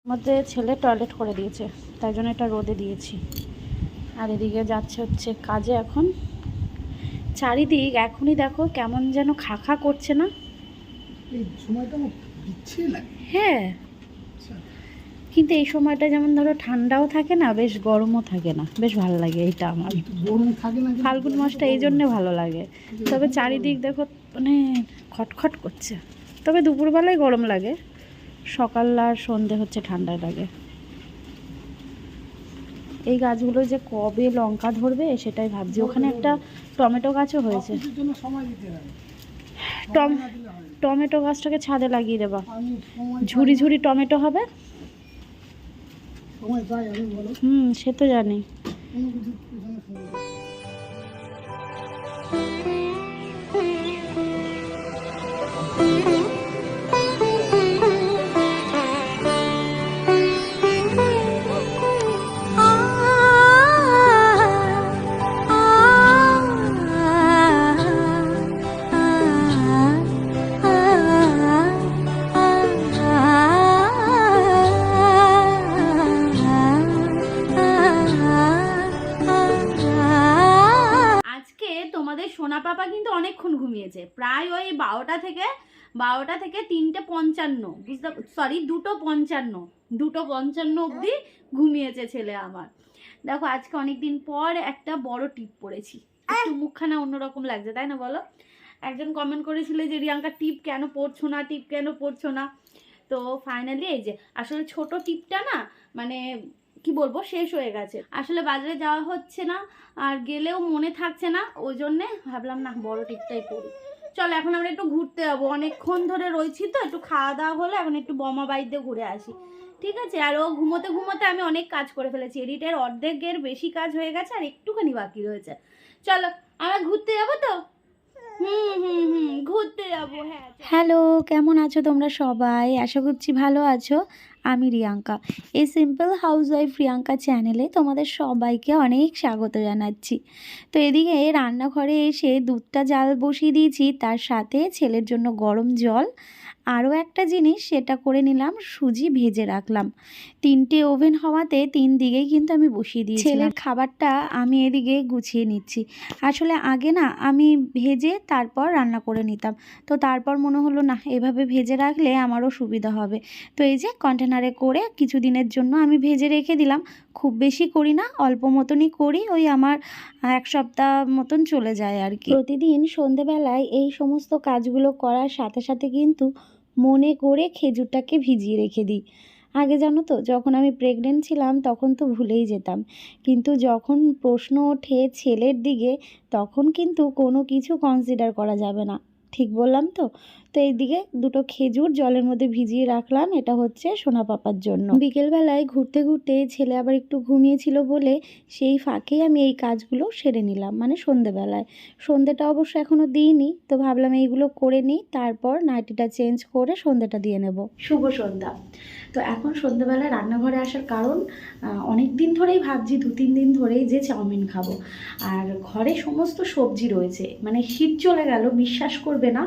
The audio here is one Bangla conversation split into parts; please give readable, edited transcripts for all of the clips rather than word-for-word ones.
মধ্যে ছেলে টয়লেট করে দিয়েছে, তাই জন্য এটা রোদে দিয়েছি। আর এদিকে যাচ্ছে হচ্ছে কাজে। এখন চারিদিক এখনই দেখো কেমন যেন খা খা করছে না? এই সময়টা আমার বিচ্ছিরি লাগে। হ্যাঁ, কিন্তু এই সময়টা যেমন ধরো ঠান্ডাও থাকে না, বেশ গরমও থাকে না, বেশ ভালো লাগে এইটা আমার। গরম থাকে না, ফাল্গুন মাসটা এই জন্যে ভালো লাগে। তবে চারিদিক দেখো মানে খটখট করছে। তবে দুপুরবেলায় গরম লাগে, সকাল আর সন্ধে হচ্ছে ঠান্ডা লাগে। এই গাছগুলো যে কবে লঙ্কা ধরবে সেটাই ভাবছি। ওখানে একটা টমেটো গাছও হয়েছে। টমেটো গাছটাকে ছাদে লাগিয়ে দেবা, ঝুড়ি ঝুড়ি টমেটো হবে। সে তো জানি। তোমাদের সোনা পাপা কিন্তু অনেকক্ষণ ঘুমিয়েছে, প্রায় ওই 12টা থেকে 3:55, বুঝতে সরি 2:55 অবধি ঘুমিয়েছে ছেলে আমার। দেখো আজকে অনেকদিন পর একটা বড় টিপ পড়েছি, একটু মুখখানা অন্যরকম লাগছে, তাই না বলো? একজন কমেন্ট করেছিল যে রিয়াঙ্কা টিপ কেন পড়ছো না। তো ফাইনালি এই যে আসলে ছোট টিপটা না, মানে কি বলবো, শেষ হয়ে গেছে। আসলে বাজারে যাওয়া হচ্ছে না, আর গেলেও মনে থাকছে না, ওই জন্যে ভাবলাম না বড় টিপটাই পরি। চলো এখন আমরা একটু ঘুরতে যাবো, অনেকক্ষণ ধরে রয়েছি তো, একটু খাওয়া দাওয়া হলে এখন একটু বোমা বাড়িতে ঘুরে আসি, ঠিক আছে? আর ও ঘুমোতে ঘুমোতে আমি অনেক কাজ করে ফেলেছি, এডিটের অর্ধেকের বেশি কাজ হয়ে গেছে, আর একটুখানি বাকি রয়েছে। চলো আমরা ঘুরতে যাবো তো। ঘুরতে যাবো। হ্যাঁ, হ্যালো, কেমন আছো তোমরা সবাই? আশা করছি ভালো আছো। আমি রিয়াঙ্কা, এই সিম্পল হাউসওয়াইফ রিয়াঙ্কা চ্যানেলে তোমাদের সবাইকে অনেক স্বাগত জানাচ্ছি। তো এদিকে রান্নাঘরে এসে দুধটা জাল বসিয়ে দিয়েছি, তার সাথে ছেলের জন্য গরম জল, আরও একটা জিনিস সেটা করে নিলাম, সুজি ভেজে রাখলাম। 3টে ওভেন হওয়াতে 3 দিকেই কিন্তু আমি বসিয়ে দিয়েছি। ছেলের খাবারটা আমি এদিকে গুছিয়ে নিচ্ছি। আসলে আগে না আমি ভেজে তারপর রান্না করে নিতাম, তো তারপর মনে হলো না এভাবে ভেজে রাখলে আমারও সুবিধা হবে। তো এই যে কন্টেনারে করে কিছু দিনের জন্য আমি ভেজে রেখে দিলাম। খুব বেশি করি না, অল্প মতনই করি, ওই আমার 1 সপ্তাহ মতন চলে যায় আর কি। প্রতিদিন সন্ধেবেলায় এই সমস্ত কাজগুলো করার সাথে সাথে কিন্তু মনে করে খেজুরটাকে ভিজিয়ে রেখে দিই। আগে জানো তো, যখন আমি প্রেগনেন্ট ছিলাম তখন তো ভুলেই যেতাম, কিন্তু যখন প্রশ্ন ওঠে ছেলের দিকে তখন কিন্তু কোনো কিছু কনসিডার করা যাবে না। ঠিক বললাম তো? তো এইদিকে 2টো খেজুর জলের মধ্যে ভিজিয়ে রাখলাম, এটা হচ্ছে সোনা পাপার জন্য। বিকেলবেলায় ঘুরতে ঘুরতে ছেলে আবার একটু ঘুমিয়েছিল বলে সেই ফাঁকেই আমি এই কাজগুলো সেরে নিলাম, মানে সন্ধেবেলায়। সন্ধেটা অবশ্য এখনও দিইনি, তো ভাবলাম এইগুলো করে নিই, তারপর নাইটিটা চেঞ্জ করে সন্ধেটা দিয়ে নেব। শুভ সন্ধ্যা। তো এখন সন্ধ্যেবেলায় রান্নাঘরে আসার কারণ, অনেক দিন ধরেই ভাবছি, 2-3 দিন ধরেই যে চাউমিন খাবো। আর ঘরে সমস্ত সবজি রয়েছে, মানে শীত চলে গেল, বিশ্বাস করবে না,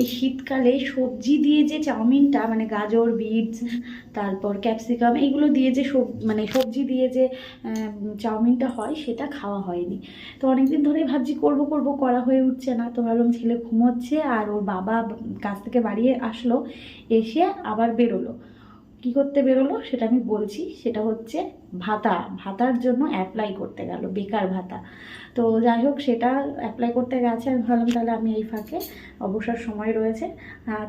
এই শীতকালে সবজি দিয়ে যে চাউমিনটা, মানে গাজর, বিটস, তারপর ক্যাপসিকাম, এইগুলো দিয়ে যে মানে সবজি দিয়ে যে চাউমিনটা হয় সেটা খাওয়া হয়নি। তো অনেকদিন ধরেই ভাবছি করব করা হয়ে উঠছে না। তো ভাবলাম ছেলে ঘুমোচ্ছে আর ওর বাবা কাছ থেকে বাড়িয়ে আসলো, এসে আবার বেরোলো। কী করতে বেরোলো সেটা আমি বলছি। সেটা হচ্ছে ভাতার জন্য অ্যাপ্লাই করতে গেল, বেকার ভাতা। তো যাই হোক, সেটা অ্যাপ্লাই করতে গেছে। আমি ভাবলাম তাহলে আমি এই ফাঁকে, অবসর সময় রয়েছে,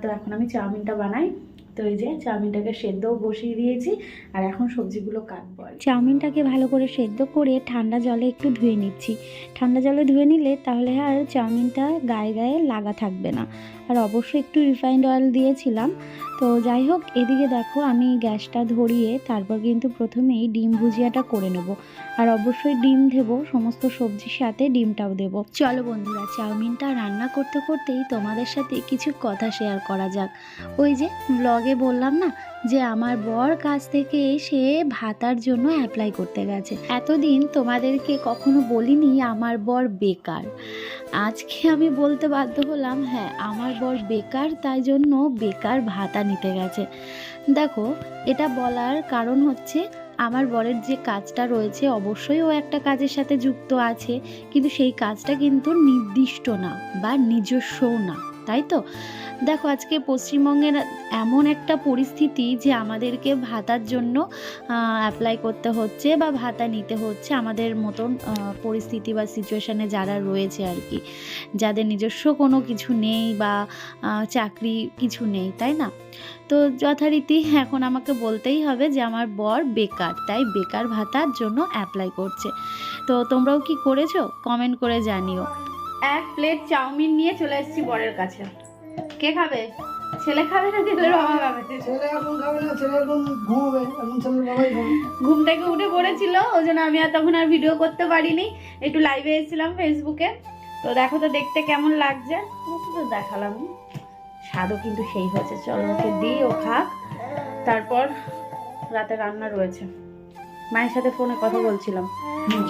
তো এখন আমি চাউমিনটা বানাই। তো এই যে চাউমিনটাকে সেদ্ধও বসিয়ে দিয়েছি, আর এখন সবজিগুলো কাটবো। চাউমিনটাকে ভালো করে সেদ্ধ করে ঠান্ডা জলে একটু ধুয়ে নিচ্ছি। ঠান্ডা জলে ধুয়ে নিলে তাহলে আর চাউমিনটা গায়ে গায়ে লাগা থাকবে না। আর অবশ্যই একটু রিফাইন্ড অয়েল দিয়েছিলাম। তো যাই হোক, এদিকে দেখো আমি গ্যাসটা ধরিয়ে তারপর কিন্তু প্রথমেই ডিম ভুজিয়াটা করে নেব। আর অবশ্যই ডিম দেবো, সমস্ত সবজির সাথে ডিমটাও দেবো। চলো বন্ধুরা, চাউমিনটা রান্না করতে করতেই তোমাদের সাথে কিছু কথা শেয়ার করা যাক। ওই যে ব্লগে বললাম না যে আমার বর কাছ থেকে এসে ভাতার জন্য অ্যাপ্লাই করতে গেছে। এতদিন তোমাদেরকে কখনো বলিনি আমার বর বেকার। আজকে আমি বলতে বাধ্য হলাম, হ্যাঁ আমার বর বেকার, তাই জন্য বেকার ভাতা নিতে গেছে। দেখো, এটা বলার কারণ হচ্ছে আমার বরের যে কাজটা রয়েছে অবশ্যই ও একটা কাজের সাথে যুক্ত আছে, কিন্তু সেই কাজটা কিন্তু নির্দিষ্ট না বা নিজস্বও না, তাই তো? দেখো, আজকে পশ্চিমবঙ্গের এমন একটা পরিস্থিতি যে আমাদেরকে ভাতার জন্য অ্যাপ্লাই করতে হচ্ছে বা ভাতা নিতে হচ্ছে, আমাদের মতন পরিস্থিতি বা সিচুয়েশানে যারা রয়েছে আর কি, যাদের নিজস্ব কোনো কিছু নেই বা চাকরি কিছু নেই, তাই না? তো যথারীতি এখন আমাকে বলতেই হবে যে আমার বর বেকার, তাই বেকার ভাতার জন্য অ্যাপ্লাই করছে। তো তোমরাও কি করেছো কমেন্ট করে জানিও। এক প্লেট চাউমিন নিয়ে চলে এসেছি বরের কাছে। কে খাবে? ছেলে খাবে না ছেলের বাবা খাবে? ছেলে এখন খাবে না, ছেলে এখন ঘুমাবে, এখন ছেলের বাবাই খাবে। ঘুম থেকে উঠে পড়েছিল, ওই জন্য আমি আর তখন আর ভিডিও করতে পারিনি, একটু লাইভে এসেছিলাম ফেসবুকে। তো দেখো তো দেখতে কেমন লাগছে, তো দেখালাম। স্বাদও কিন্তু সেই হয়েছে। চলো ওকে দিই, ও খাক, তারপর রাতে রান্না রয়েছে। মায়ের সাথে ফোনে কথা বলছিলাম।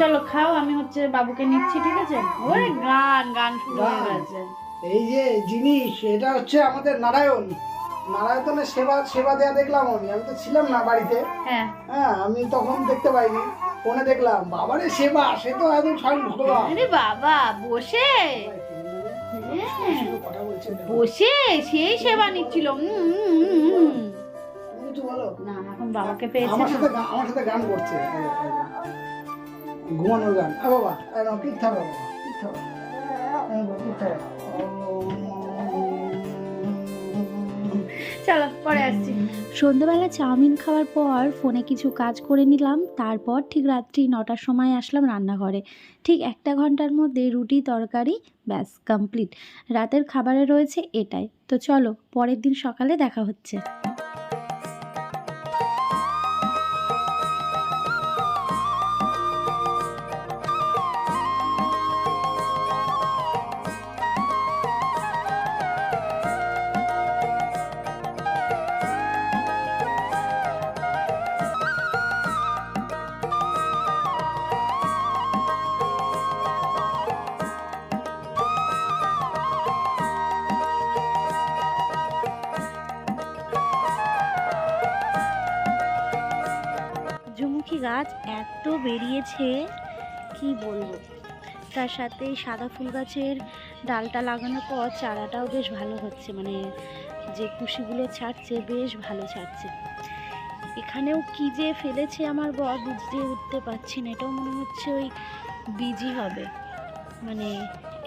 চলো খাও, আমি হচ্ছে বাবুকে নিচ্ছি, ঠিক আছে? ওরে গান গান শুরু হয়ে গেছে। এই যে জিনিস, এটা হচ্ছে আমাদের নারায়ণ, নারায়ণের সেবা সেবা দেয়া দেখলাম। আমি তো ছিলাম না বাড়িতে, হ্যাঁ হ্যাঁ, আমি তখন দেখতে পাইনি, ফোনে দেখলাম। বাবারে সেবা, সে তো একদম স্বয়ং ভগবান। আরে বাবা, বসে কথা বলছে, বসে সেই সেবা নিচ্ছিল। তুমি কিছু বলো না, এখন বাবাকে পেয়েছে আমার না। সাথে আমার সাথে গান করছে, ঘুমানোর গান। বাবা পিঠা, বাবা পিঠা, পিঠা। চলো পরে আসছি। সন্ধ্যেবেলা চাউমিন খাওয়ার পর ফোনে কিছু কাজ করে নিলাম, তারপর ঠিক রাত্রি 9টার সময় আসলাম রান্নাঘরে। ঠিক 1 ঘন্টার মধ্যে রুটি তরকারি ব্যাস কমপ্লিট। রাতের খাবারে রয়েছে এটাই। তো চলো পরের দিন সকালে দেখা হচ্ছে। সূর্যমুখী গাছ এত বেরিয়েছে কি বলবো। তার সাথে সাদা ফুল গাছের ডালটা লাগানোর পর চারাটাও বেশ ভালো হচ্ছে, মানে যে কুশিগুলো ছাড়ছে বেশ ভালো ছাড়ছে। এখানেও কি যে ফেলেছে আমার বর বুঝতে উঠতে পারছি না, এটাও মনে হচ্ছে ওই বীজই হবে, মানে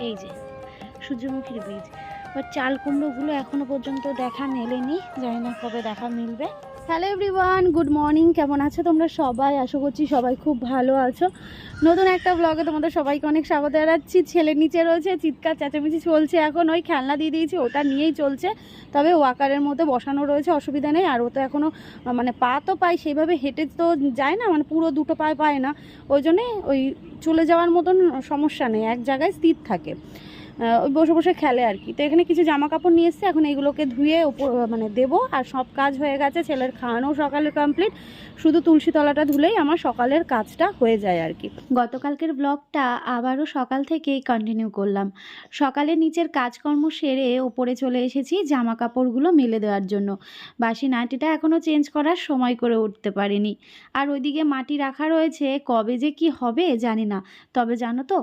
এই যে সূর্যমুখীর বীজ। বাট চাল কুমড়োগুলো এখনো পর্যন্ত দেখা মেলেনি, জানি না কবে দেখা মিলবে। Hello everyone, good morning. কেমন আছো তোমরা সবাই? আশা করছি সবাই খুব ভালো আছো। নতুন একটা ব্লগে তোমাদের সবাইকে অনেক স্বাগত জানাচ্ছি। ছেলে নিচে রয়েছে, চিৎকার চেঁচামেচি চলছে, এখন ওই খেলনা দিয়ে দিয়েছি, ওটা নিয়েই চলছে। তবে ওয়াকারের মধ্যে বসানো রয়েছে, অসুবিধা নেই। আর ও তো এখনও মানে পা তো পায়, সেইভাবে হেঁটে তো যায় না, মানে পুরো দুটো পায়ে পায় না, ওই জন্যে ওই চলে যাওয়ার মতন সমস্যা নেই, এক জায়গায় স্থির থাকে, ওই বসে বসে খেলে আর কি। তো এখানে কিছু জামা কাপড় নিয়ে এসছে, এখন এইগুলোকে ধুয়ে ওপর মানে দেবো। আর সব কাজ হয়ে গেছে, ছেলের খাওয়ানো সকালের কমপ্লিট, শুধু তুলসী তলাটা ধুলেই আমার সকালের কাজটা হয়ে যায় আর কি। গতকালকের ব্লগটা আবারও সকাল থেকেই কন্টিনিউ করলাম। সকালে নিচের কাজকর্ম সেরে ওপরে চলে এসেছি জামা কাপড়গুলো মেলে দেওয়ার জন্য। বাসি নাইটিটা এখনও চেঞ্জ করার সময় করে উঠতে পারিনি। আর ওইদিকে মাটি রাখা রয়েছে, কবে যে কি হবে জানি না। তবে জানো তো,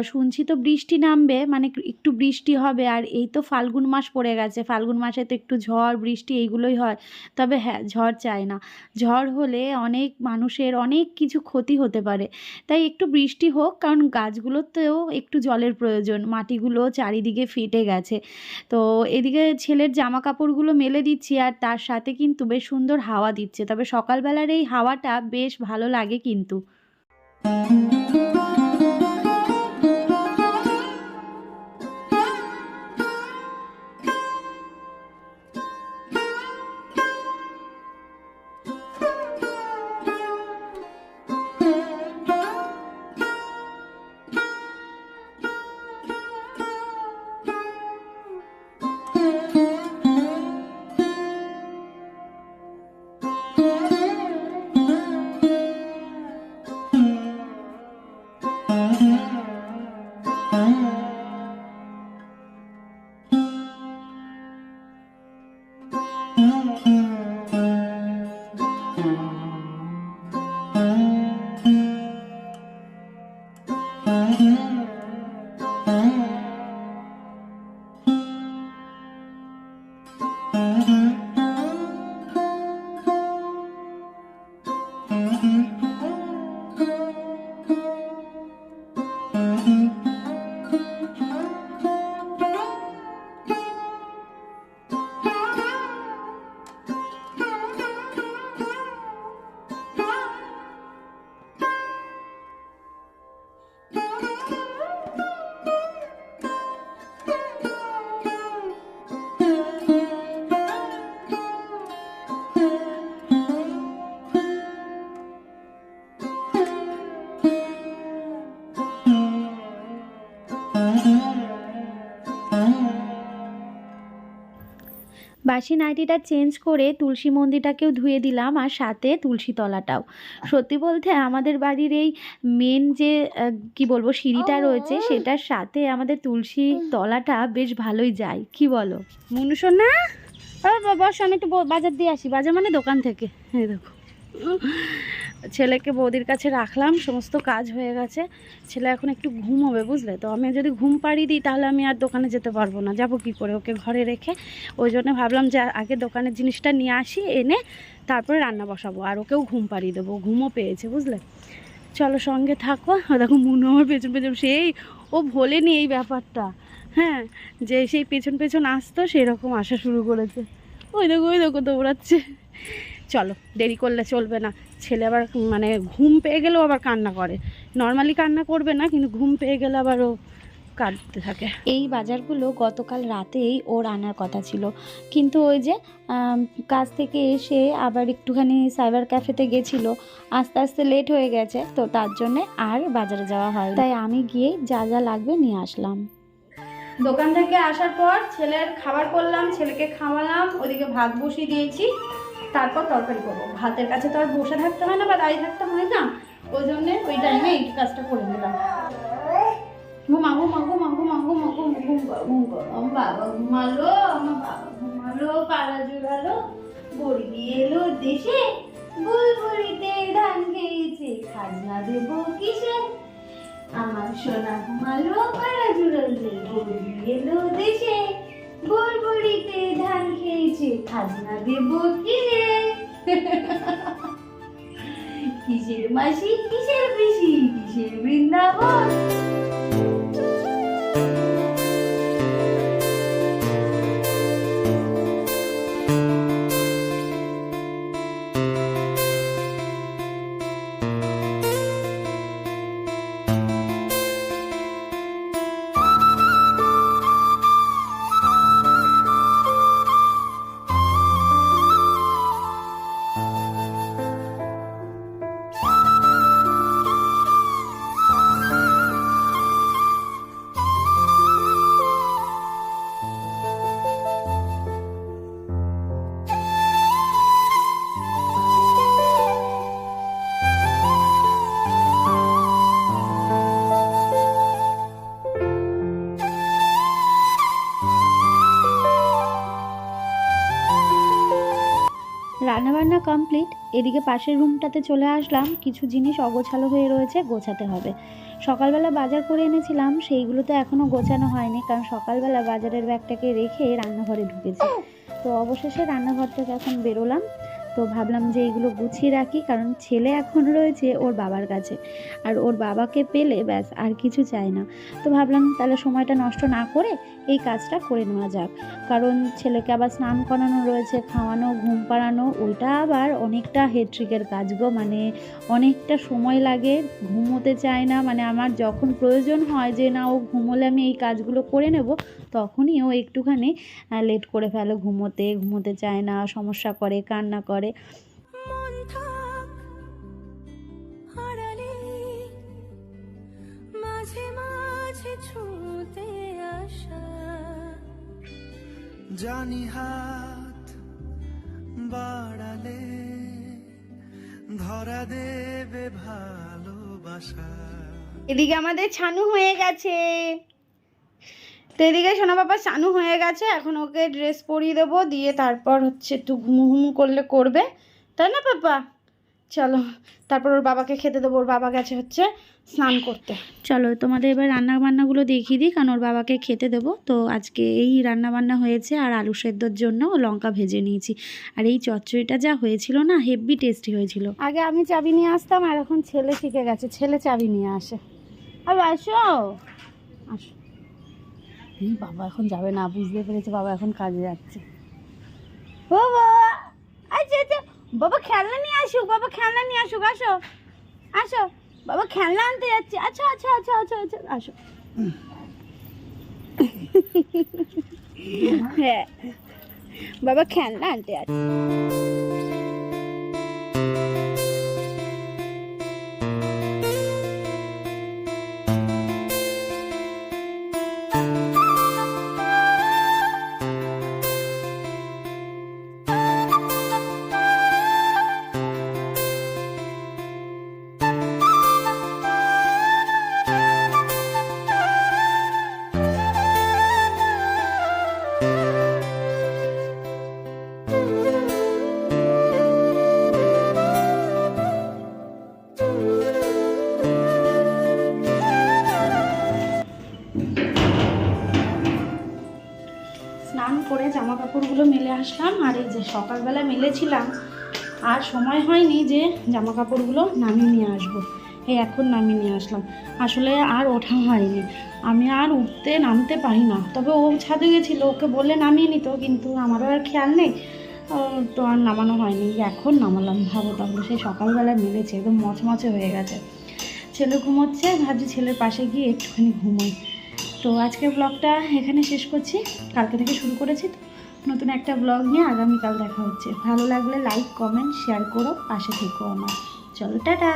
শুনছি তো বৃষ্টি নামবে, মানে একটু বৃষ্টি হবে। আর এই তো ফাল্গুন মাস পড়ে গেছে, ফাল্গুন মাসে তো একটু ঝড় বৃষ্টি এইগুলোই হয়। তবে হ্যাঁ, ঝড় চাই না, ঝড় হলে অনেক মানুষের অনেক কিছু ক্ষতি হতে পারে। তাই একটু বৃষ্টি হোক, কারণ গাছগুলোতেও একটু জলের প্রয়োজন, মাটিগুলো চারিদিকে ফেটে গেছে। তো এদিকে ছেলের জামা কাপড়গুলো মেলে দিচ্ছি, আর তার সাথে কিন্তু বেশ সুন্দর হাওয়া দিচ্ছে। তবে সকালবেলার এই হাওয়াটা বেশ ভালো লাগে কিন্তু। বাসি নাইটিটা চেঞ্জ করে তুলসী মন্দিরটাকেও ধুয়ে দিলাম, আর সাথে তুলসী তলাটাও। সত্যি বলতে আমাদের বাড়ির এই মেন যে কি বলবো সিঁড়িটা রয়েছে, সেটার সাথে আমাদের তুলসী তলাটা বেশ ভালোই যায়, কি বলো মনুষ্য না? বস, আমি একটু বাজার দিয়ে আসি। বাজার মানে দোকান থেকে। এই দেখো, ছেলেকে বৌদির কাছে রাখলাম, সমস্ত কাজ হয়ে গেছে। ছেলে এখন একটু ঘুমোবে, বুঝলে তো। আমি যদি ঘুম পাড়িয়ে দিই তাহলে আমি আর দোকানে যেতে পারবো না, যাবো কি করে ওকে ঘরে রেখে। ওই জন্য ভাবলাম যে আগে দোকানের জিনিসটা নিয়ে আসি, এনে তারপরে রান্না বসাবো, আর ওকেও ঘুম পাড়িয়ে দেবো, ঘুমও পেয়েছে, বুঝলে। চলো সঙ্গে থাকো। দেখো মুনু আমার পেছন পেছন, সেই ও ভোলেনি এই ব্যাপারটা, হ্যাঁ, যে সেই পেছন পেছন আসতো সেরকম আসা শুরু করেছে। ওই দেখো দৌড়াচ্ছে। চলো, দেরি করলে চলবে না। ছেলে আবার মানে ঘুম পেয়ে গেলেও আবার কান্না করে। নর্মালি কান্না করবে না, কিন্তু ঘুম পেয়ে গেলে আবার ও কাঁদতে থাকে। এই বাজারগুলো গতকাল রাতেই ওর আনার কথা ছিল, কিন্তু ওই যে কাজ থেকে এসে আবার একটুখানি সাইবার ক্যাফেতে গেছিলো, আস্তে আস্তে লেট হয়ে গেছে, তো তার জন্যে আর বাজারে যাওয়া হয়। তাই আমি গিয়ে যা যা লাগবে নিয়ে আসলাম। দোকান থেকে আসার পর ছেলের খাবার করলাম, ছেলেকে খাওয়ালাম, ওদিকে ভাত বসিয়ে দিয়েছি, তারপর তরকারি করবো। ভাতের কাছে তো আর বসে থাকতে হয় না বা দাঁড়িয়ে থাকতে হয় না, ওই জন্যে ওই টাইমে এই কাজটা করে নিলাম। ঘুমা ঘুমা ঘুমা ঘুমা ঘুমা ঘুমা ঘুমা ঘুমা, বাবা ঘুমালো, আমার বাবা ঘুমালো, পাড়া জোড়ালো, বড়ি এলো দেশে, বুলবুলিতে ধান খেয়েছে, খাজনা দেবো কিসে, আমার সোনা ঘুমালো, পাড়া জোড়ালো, বড়ি এলো দেশে, বুলবুলিতে ধান খেয়েছে, খাজনা দেবো কিসে। কিসের মাসি, কিসের পিসি, কিসের বৃন্দাবন। রান্নাবান্না কমপ্লিট। এদিকে পাশের রুমটাতে চলে আসলাম, কিছু জিনিস অগোছালো হয়ে রয়েছে, গোছাতে হবে। সকালবেলা বাজার করে এনেছিলাম, সেইগুলো তো এখনও গোছানো হয়নি, কারণ সকালবেলা বাজারের ব্যাগটাকে রেখে রান্নাঘরে ঢুকেছি। তো অবশেষে রান্নাঘর থেকে এখন বেরোলাম। তো ভাবলাম যে এইগুলো গুছিয়ে রাখি, কারণ ছেলে এখন রয়েছে ওর বাবার কাছে, আর ওর বাবাকে পেলে ব্যাস আর কিছু চাই না। তো ভাবলাম তাহলে সময়টা নষ্ট না করে এই কাজটা করে নেওয়া যাক, কারণ ছেলেকে আবার স্নান করানো রয়েছে, খাওয়ানো, ঘুম পাড়ানো, ওইটা আবার অনেকটা হেডট্রিকের কাজ গো, মানে অনেকটা সময় লাগে, ঘুমোতে চায় না। মানে আমার যখন প্রয়োজন হয় যে না ও ঘুমোলে আমি এই কাজগুলো করে নেব, তখনই ও একটুখানি লেট করে ফেলে, ঘুমোতে চায় না, সমস্যা করে, কান্না করে। জানি হাত বাড়ালে ধরা দেবে ভালোবাসা। এদিকে আমাদের ছানু হয়ে গেছে, তো এদিকে সোনা বাবা ছানু হয়ে গেছে, এখন ওকে ড্রেস পরিয়ে দেবো, দিয়ে তারপর হচ্ছে একটু ঘুমু করলে করবে, তাই না পাপা? চলো তারপর ওর বাবাকে খেতে দেবো, ওর বাবা গেছে হচ্ছে স্নান করতে। চলো তোমাদের এবার রান্না বান্নাগুলো দেখিয়ে দিই, কারণ ওর বাবাকে খেতে দেবো। তো আজকে এই রান্না বান্না হয়েছে, আর আলু সেদ্ধর জন্য লঙ্কা ভেজে নিয়েছি, আর এই চচ্চড়িটা যা হয়েছিল না, হেভি টেস্টি হয়েছিল। আগে আমি চাবি নিয়ে আসতাম, আর এখন ছেলে শিখে গেছে, ছেলে চাবি নিয়ে আসে। আর আসো আসো। এই বাবা এখন যাবে না, বুঝতে পেরেছে বাবা এখন কাজে যাচ্ছে। বাবা আচ্ছা আচ্ছা, বাবা খেলনা নিয়ে আসুক, বাবা খেলনা নিয়ে আসুক, আসো আসো, বাবা খেলনা আনতে যাচ্ছে। আচ্ছা আচ্ছা আচ্ছা আচ্ছা আচ্ছা, আসো। হ্যাঁ, বাবা খেলনা আনতে যাচ্ছে। কাপড়গুলো মেলে আসলাম। আর এই যে সকালবেলা মেলেছিলাম, আর সময় হয়নি যে জামা কাপড়গুলো নামিয়ে নিয়ে আসবো। এই এখন নামিয়ে নিয়ে আসলাম। আসলে আর ওঠা হয়নি, আমি আর উঠতে নামতে পারি না। তবে ও ছাদে গেছিলো, ওকে বললে নামিয়ে নিত, কিন্তু আমারও আর খেয়াল নেই, তো আর নামানো হয়নি। এখন নামালাম, ভাবো তাহলে। সেই সকালবেলা মেলেছে, একদম মচমচে হয়ে গেছে। ছেলে ঘুমোচ্ছে, ভাবছি ছেলের পাশে গিয়ে একটুখানি ঘুমোই। তো আজকের ব্লগটা এখানে শেষ করছি। কালকে থেকে শুরু করেছি তো, নতুন একটা ব্লগ নিয়ে আগামীকাল দেখা হচ্ছে। ভালো লাগলে লাইক, কমেন্ট, শেয়ার করো, পাশে থেকো আমার। চলো, টাটা।